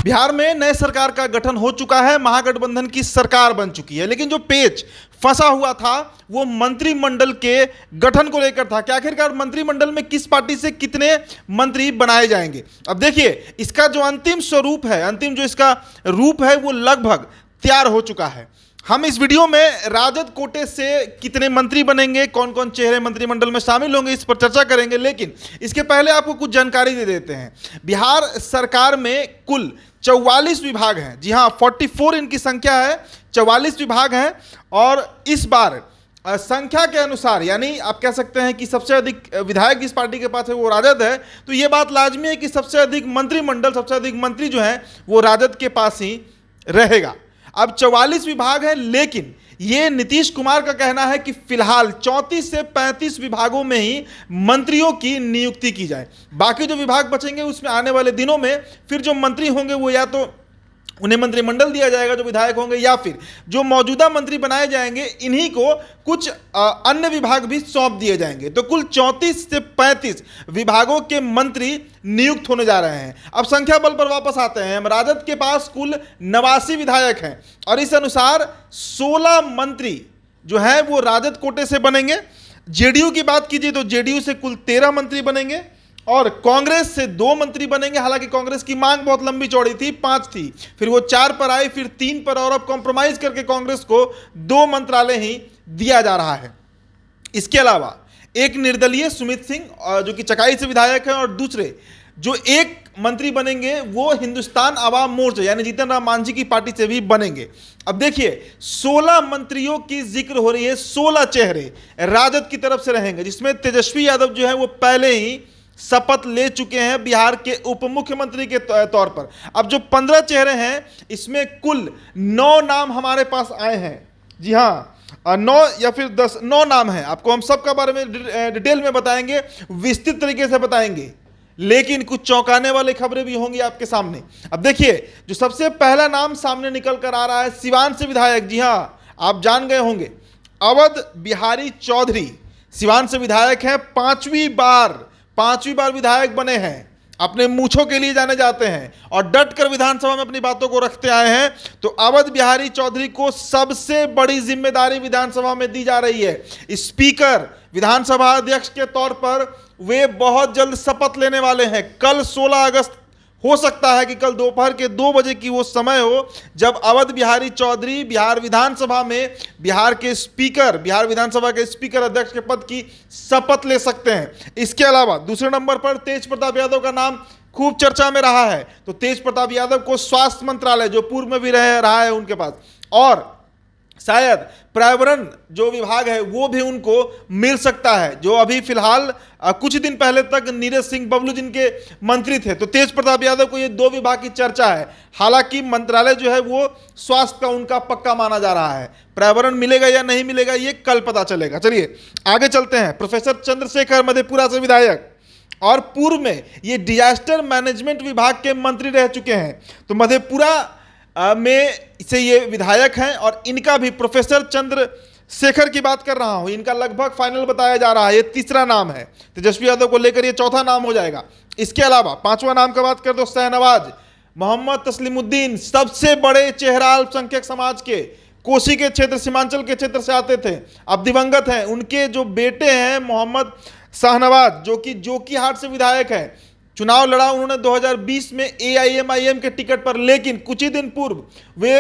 बिहार में नए सरकार का गठन हो चुका है, महागठबंधन की सरकार बन चुकी है, लेकिन जो पेच फंसा हुआ था वो मंत्रिमंडल के गठन को लेकर था कि आखिरकार मंत्रिमंडल में किस पार्टी से कितने मंत्री बनाए जाएंगे। अब देखिए, इसका जो अंतिम स्वरूप है, अंतिम जो इसका रूप है वो लगभग तैयार हो चुका है। हम इस वीडियो में राजद कोटे से कितने मंत्री बनेंगे, कौन कौन चेहरे मंत्रिमंडल में शामिल होंगे, इस पर चर्चा करेंगे। लेकिन इसके पहले आपको कुछ जानकारी दे देते हैं। बिहार सरकार में कुल 44 विभाग हैं। जी हाँ, 44 इनकी संख्या है, 44 विभाग हैं। और इस बार संख्या के अनुसार, यानी आप कह सकते हैं कि सबसे अधिक विधायक जिस पार्टी के पास है वो राजद है, तो ये बात लाजमी है कि सबसे अधिक मंत्रिमंडल, सबसे अधिक मंत्री जो हैं वो राजद के पास ही रहेगा। अब 44 विभाग हैं, लेकिन ये नीतीश कुमार का कहना है कि फिलहाल 34 से 35 विभागों में ही मंत्रियों की नियुक्ति की जाए। बाकी जो विभाग बचेंगे उसमें आने वाले दिनों में फिर जो मंत्री होंगे वो या तो उन्हें मंत्रिमंडल दिया जाएगा जो विधायक होंगे, या फिर जो मौजूदा मंत्री बनाए जाएंगे इन्हीं को कुछ अन्य विभाग भी सौंप दिए जाएंगे। तो कुल 34 से 35 विभागों के मंत्री नियुक्त होने जा रहे हैं। अब संख्या बल पर वापस आते हैं। राजद के पास कुल 89 विधायक हैं और इस अनुसार 16 मंत्री जो हैं वो राजद कोटे से बनेंगे। जेडीयू की बात कीजिए तो जेडीयू से कुल 13 मंत्री बनेंगे और कांग्रेस से 2 मंत्री बनेंगे। हालांकि कांग्रेस की मांग बहुत लंबी चौड़ी थी, 5 थी, फिर वो 4 पर आई, फिर 3 पर, और अब कॉम्प्रोमाइज करके कांग्रेस को 2 मंत्रालय ही दिया जा रहा है। इसके अलावा एक निर्दलीय सुमित सिंह जो कि चकाई से विधायक है, और दूसरे जो एक मंत्री बनेंगे वो हिंदुस्तान आवाम मोर्चा यानी जीतन राम मांझी की पार्टी से भी बनेंगे। अब देखिए, 16 मंत्रियों की जिक्र हो रही है, 16 चेहरे राजद की तरफ से रहेंगे, जिसमें तेजस्वी यादव जो है वो पहले ही शपथ ले चुके हैं बिहार के उप मुख्यमंत्री के तौर पर। अब जो 15 चेहरे हैं इसमें कुल 9 नाम हमारे पास आए हैं। जी हाँ, 9 या फिर 9 नाम हैं। आपको हम सबका बारे में डिटेल में बताएंगे, विस्तृत तरीके से बताएंगे, लेकिन कुछ चौंकाने वाली खबरें भी होंगी आपके सामने। अब देखिए, जो सबसे पहला नाम सामने निकल कर आ रहा है, सिवान से विधायक। जी हाँ, आप जान गए होंगे, अवध बिहारी चौधरी सिवान से विधायक हैं। 5वीं बार विधायक बने हैं, अपने मूंछों के लिए जाने जाते हैं और डट कर विधानसभा में अपनी बातों को रखते आए हैं। तो अवध बिहारी चौधरी को सबसे बड़ी जिम्मेदारी विधानसभा में दी जा रही है। स्पीकर, विधानसभा अध्यक्ष के तौर पर वे बहुत जल्द शपथ लेने वाले हैं। कल 16 अगस्त, हो सकता है कि कल दोपहर के 2 बजे की वो समय हो जब अवध बिहारी चौधरी बिहार विधानसभा में बिहार विधानसभा के स्पीकर अध्यक्ष के पद की शपथ ले सकते हैं। इसके अलावा दूसरे नंबर पर तेज प्रताप यादव का नाम खूब चर्चा में रहा है। तो तेज प्रताप यादव को स्वास्थ्य मंत्रालय, जो पूर्व में भी रहा है उनके पास, और शायद पर्यावरण जो विभाग है वो भी उनको मिल सकता है, जो अभी फिलहाल कुछ दिन पहले तक नीरज सिंह बबलू जिनके मंत्री थे। तो तेज प्रताप यादव को ये 2 विभाग की चर्चा है। हालांकि मंत्रालय जो है वो स्वास्थ्य का उनका पक्का माना जा रहा है। पर्यावरण मिलेगा या नहीं मिलेगा ये कल पता चलेगा। चलिए आगे चलते हैं। प्रोफेसर चंद्रशेखर मधेपुरा से विधायक, और पूर्व में ये डिजास्टर मैनेजमेंट विभाग के मंत्री रह चुके हैं। तो मधेपुरा में से ये विधायक हैं और इनका भी, प्रोफेसर चंद्रशेखर की बात कर रहा हूं, इनका लगभग फाइनल बताया जा रहा है। ये तीसरा नाम है, तेजस्वी यादव को लेकर ये चौथा नाम हो जाएगा। इसके अलावा 5वां नाम का बात कर दो, शहनवाज मोहम्मद तस्लीमुद्दीन, सबसे बड़े चेहरा अल्पसंख्यक समाज के, कोसी के क्षेत्र, सीमांचल के क्षेत्र से आते थे, अब दिवंगत हैं। उनके जो बेटे हैं मोहम्मद शहनवाज, जो कि जोकीहाट से विधायक हैं, चुनाव लड़ा उन्होंने 2020 में AIMIM के टिकट पर, लेकिन कुछ ही दिन पूर्व वे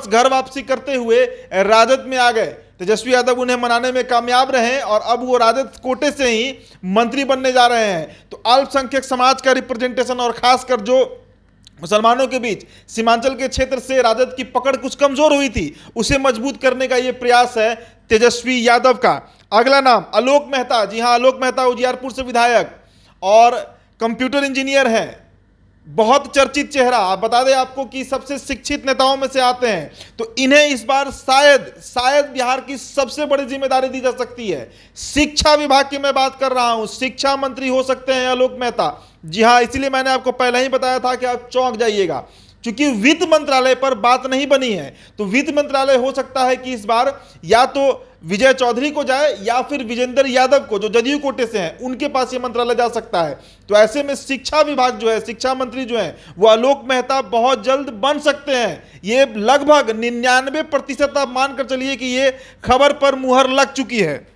घर वापसी करते हुए राजद में आ गए। तेजस्वी यादव उन्हें मनाने में कामयाब रहे और अब वो राजद कोटे से ही मंत्री बनने जा रहे हैं। तो अल्पसंख्यक समाज का रिप्रेजेंटेशन, और खासकर जो मुसलमानों के बीच सीमांचल के क्षेत्र से राजद की पकड़ कुछ कमजोर हुई थी, उसे मजबूत करने का ये प्रयास है तेजस्वी यादव का। अगला नाम आलोक मेहता। जी हाँ, आलोक मेहता उजियारपुर से विधायक और कंप्यूटर इंजीनियर हैं, बहुत चर्चित चेहरा। आप बता दें आपको कि सबसे शिक्षित नेताओं में से आते हैं। तो इन्हें इस बार शायद बिहार की सबसे बड़ी जिम्मेदारी दी जा सकती है। शिक्षा विभाग की मैं बात कर रहा हूं, शिक्षा मंत्री हो सकते हैं आलोक मेहता। जी हाँ, इसीलिए मैंने आपको पहले ही बताया था कि आप चौंक जाइएगा, क्योंकि वित्त मंत्रालय पर बात नहीं बनी है। तो वित्त मंत्रालय हो सकता है कि इस बार या तो विजय चौधरी को जाए या फिर विजेंद्र यादव को, जो जदयू कोटे से हैं, उनके पास ये मंत्रालय जा सकता है। तो ऐसे में शिक्षा विभाग जो है, शिक्षा मंत्री जो है वो आलोक मेहता बहुत जल्द बन सकते हैं। ये लगभग 99% आप मानकर चलिए कि ये खबर पर मुहर लग चुकी है।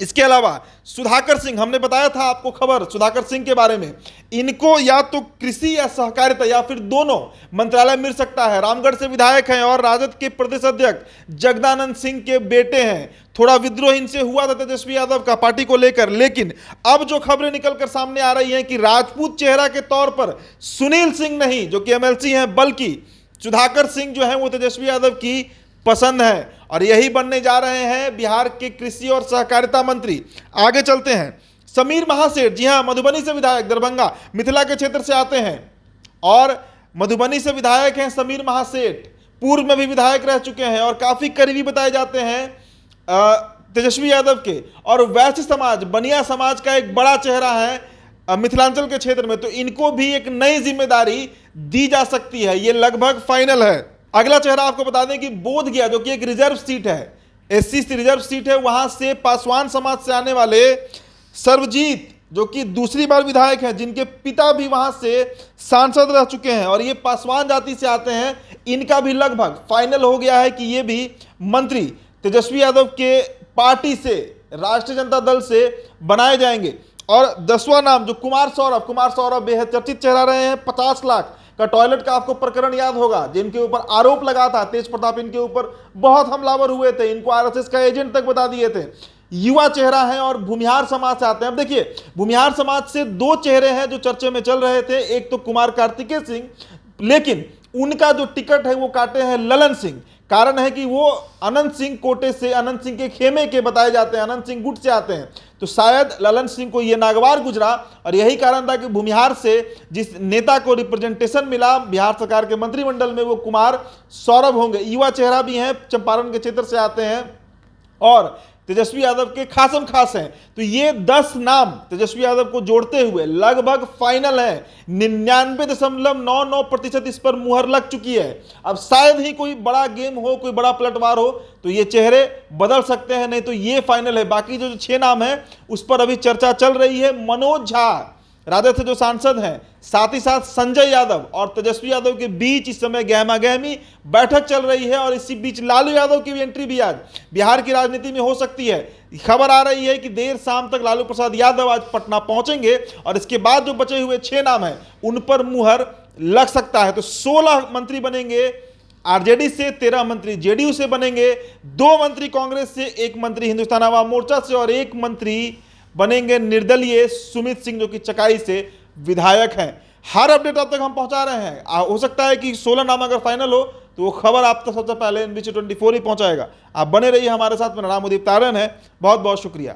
इसके अलावा सुधाकर सिंह, हमने बताया था आपको खबर सुधाकर सिंह के बारे में, इनको या तो कृषि या सहकारिता या फिर दोनों मंत्रालय मिल सकता है। रामगढ़ से विधायक हैं और राजद के प्रदेश अध्यक्ष जगदानंद सिंह के बेटे हैं। थोड़ा विद्रोह इनसे हुआ था तेजस्वी यादव का पार्टी को लेकर, लेकिन अब जो खबरें निकलकर सामने आ रही हैं कि राजपूत चेहरा के तौर पर सुनील सिंह नहीं, जो कि एमएलसी हैं, बल्कि सुधाकर सिंह जो है वो तेजस्वी यादव की पसंद है और यही बनने जा रहे हैं बिहार के कृषि और सहकारिता मंत्री। आगे चलते हैं, समीर महासेठ, जी हां, मधुबनी से विधायक, दरभंगा मिथिला के क्षेत्र से आते हैं और मधुबनी से विधायक हैं समीर महासेठ। पूर्व में भी विधायक रह चुके हैं और काफी करीबी बताए जाते हैं तेजस्वी यादव के। और वैश्य समाज, बनिया समाज का एक बड़ा चेहरा है मिथिलांचल के क्षेत्र में, तो इनको भी एक नई जिम्मेदारी दी जा सकती है। ये लगभग फाइनल है। अगला चेहरा आपको बता दें कि बोधगया, जो कि एक रिजर्व सीट है, एससी रिजर्व सीट है, वहां से पासवान समाज से आने वाले सर्वजीत, जो कि दूसरी बार विधायक हैं, जिनके पिता भी वहां से सांसद रह चुके हैं और ये पासवान जाति से आते हैं, इनका भी लगभग फाइनल हो गया है कि ये भी मंत्री तेजस्वी यादव के पार्टी से, राष्ट्रीय जनता दल से बनाए जाएंगे। और 10वां नाम जो कुमार सौरभ बेहद चर्चित चेहरा रहे हैं। 50 लाख का टॉयलेट का आपको प्रकरण याद होगा, जिनके ऊपर आरोप लगा था, तेज प्रताप इनके ऊपर बहुत हमलावर हुए थे, इनको आरएसएस का एजेंट तक बता दिए थे। युवा चेहरा है और भूमिहार समाज से आते हैं। अब देखिए, भूमिहार समाज से 2 चेहरे हैं जो चर्चे में चल रहे थे। एक तो कुमार कार्तिकेय सिंह, लेकिन उनका जो टिकट है वो काटे हैं ललन सिंह। कारण है कि वो अनंत सिंह कोटे से, अनंत सिंह के खेमे के बताए जाते हैं, अनंत सिंह गुट से आते हैं, तो शायद ललन सिंह को ये नागवार गुजरा और यही कारण था कि भूमिहार से जिस नेता को रिप्रेजेंटेशन मिला बिहार सरकार के मंत्रिमंडल में, वो कुमार सौरभ होंगे। युवा चेहरा भी हैं, चंपारण के क्षेत्र से आते हैं और तेजस्वी यादव के खासम खास हैं। तो ये 10 नाम तेजस्वी यादव को जोड़ते हुए लगभग फाइनल है। 99.99% इस पर मुहर लग चुकी है। अब शायद ही कोई बड़ा गेम हो, कोई बड़ा पलटवार हो तो ये चेहरे बदल सकते हैं, नहीं तो ये फाइनल है। बाकी जो 6 नाम है उस पर अभी चर्चा चल रही है। मनोज झा राजद से जो सांसद हैं, साथ ही साथ संजय यादव और तेजस्वी यादव के बीच इस समय गहमा गहमी बैठक चल रही है और इसी बीच लालू यादव की भी एंट्री भी आज बिहार की राजनीति में हो सकती है। खबर आ रही है कि देर शाम तक लालू प्रसाद यादव आज पटना पहुंचेंगे और इसके बाद जो बचे हुए 6 नाम हैं उन पर मुहर लग सकता है। तो 16 मंत्री बनेंगे आरजेडी से, 13 मंत्री जेडीयू से बनेंगे, 2 मंत्री कांग्रेस से, 1 मंत्री हिंदुस्तान अवाम मोर्चा से और 1 मंत्री बनेंगे निर्दलीय सुमित सिंह, जो कि चकाई से विधायक हैं। हर अपडेट अब तक हम पहुंचा रहे हैं। हो सकता है कि 16 नाम अगर फाइनल हो तो वो खबर आप तक सबसे पहले NBC 24 ही पहुंचाएगा। आप बने रहिए हमारे साथ। मेरा नाम उदीप तारन है। बहुत बहुत शुक्रिया।